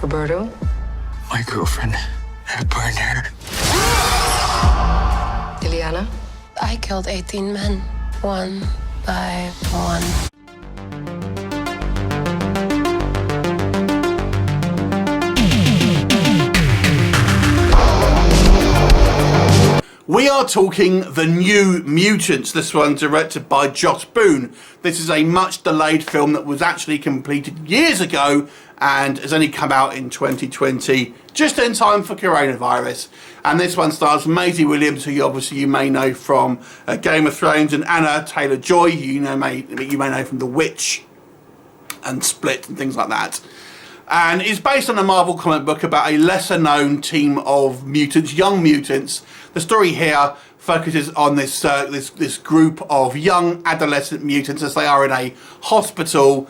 Roberto? My girlfriend. I burned her. Illyana? I killed 18 men, one by one. We are talking The New Mutants. This one directed by Joss Boone. This is a much delayed film that was actually completed years ago and has only come out in 2020, just in time for coronavirus. And this one stars Maisie Williams, who you may know from Game of Thrones, and Anya Taylor-Joy, who you may know from The Witch and Split and things like that. And it's based on a Marvel comic book about a lesser-known team of mutants, young mutants. The story here focuses on this group of young adolescent mutants as they are in a hospital,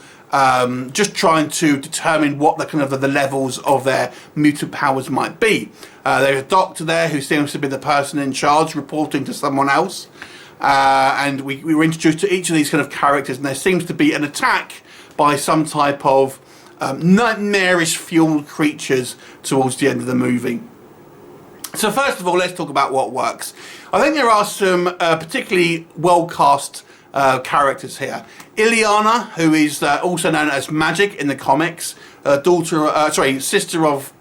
just trying to determine what the levels of their mutant powers might be. There's a doctor there who seems to be the person in charge, reporting to someone else. And we were introduced to each of these kind of characters, and there seems to be an attack by some type of nightmarish fueled creatures towards the end of the movie. So first of all, let's talk about what works. I think there are some particularly well cast characters here. Illyana, who is also known as Magic in the comics, sister of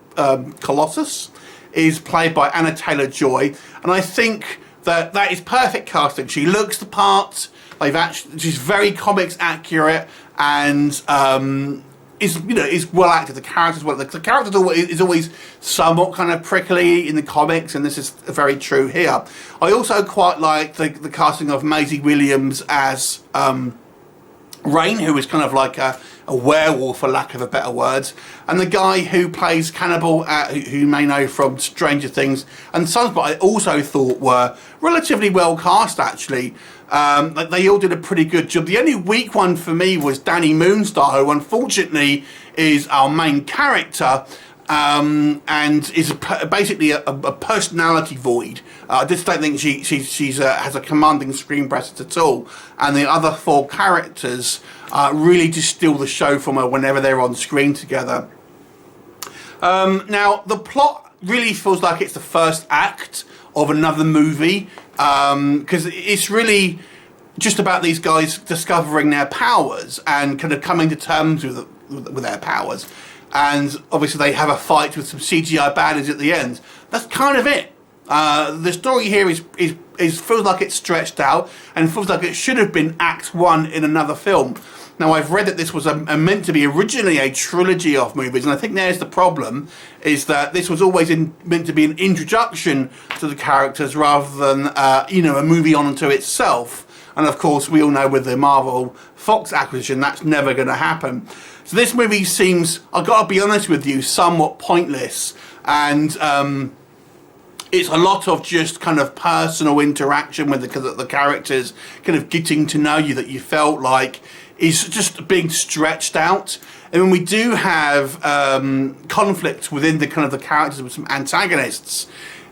Colossus, is played by Anya Taylor-Joy, and I think that is perfect casting. She looks the part. She's very comics accurate, and is well acted. The character's is always somewhat kind of prickly in the comics, and this is very true here. I also quite like the casting of Maisie Williams as Rain, who is kind of like a werewolf, for lack of a better words, and the guy who plays Cannibal, who you may know from Stranger Things and Sons, but I also thought were relatively well cast actually. They all did a pretty good job. The only weak one for me was Dani Moonstar, who unfortunately is our main character, and is basically a personality void. I just don't think she has a commanding screen presence at all, and the other four characters really just steal the show from her whenever they're on screen together. Now the plot really feels like it's the first act of another movie, because it's really just about these guys discovering their powers and kind of coming to terms with their powers. And obviously they have a fight with some CGI baddies at the end. That's kind of it. The story here is feels like it's stretched out and feels like it should have been Act 1 in another film. Now, I've read that this was meant to be originally a trilogy of movies, and I think there's the problem, is that this was always meant to be an introduction to the characters rather than a movie onto itself. And of course, we all know with the Marvel Fox acquisition, that's never going to happen. So this movie seems, I've got to be honest with you, somewhat pointless, and it's a lot of just kind of personal interaction with the characters, kind of getting to know you, that you felt like is just being stretched out. And when we do have conflict within the kind of the characters with some antagonists,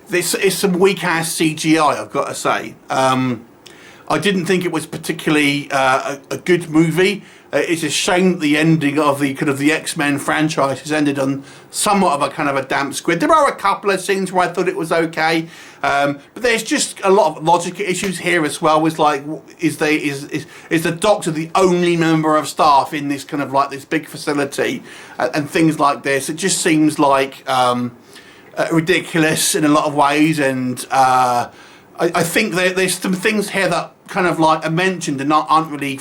this is some weak ass CGI, I've got to say. I didn't think it was particularly a good movie. It's a shame that the ending of the X-Men franchise has ended on somewhat of a kind of a damp squid. There are a couple of scenes where I thought it was okay, but there's just a lot of logic issues here as well. It's like, is the Doctor the only member of staff in this kind of like this big facility, and things like this? It just seems like ridiculous in a lot of ways, and I think there's some things here that kind of like are mentioned and aren't really,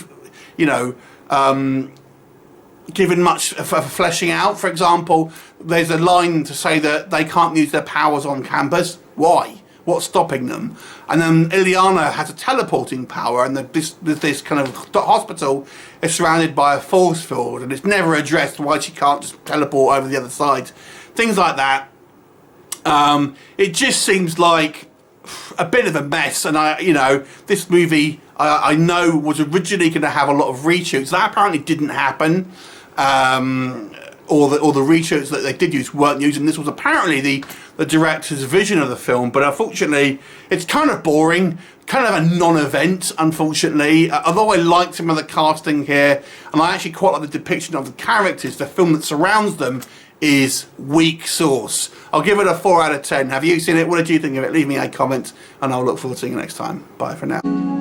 given much for fleshing out. For example, there's a line to say that they can't use their powers on campus. Why? What's stopping them? And then Illyana has a teleporting power, and this kind of hospital is surrounded by a force field, and it's never addressed why she can't just teleport over the other side. Things like that. It just seems like a bit of a mess, and this movie I know was originally going to have a lot of reshoots. That apparently didn't happen, or the reshoots that they did use weren't used, and this was apparently the director's vision of the film. But unfortunately, it's kind of boring, kind of a non-event, unfortunately. Although I liked some of the casting here, and I actually quite like the depiction of the characters, the film that surrounds them is weak sauce. I'll give it a 4 out of 10. Have you seen it? What did you think of it? Leave me a comment and I'll look forward to seeing you next time. Bye for now.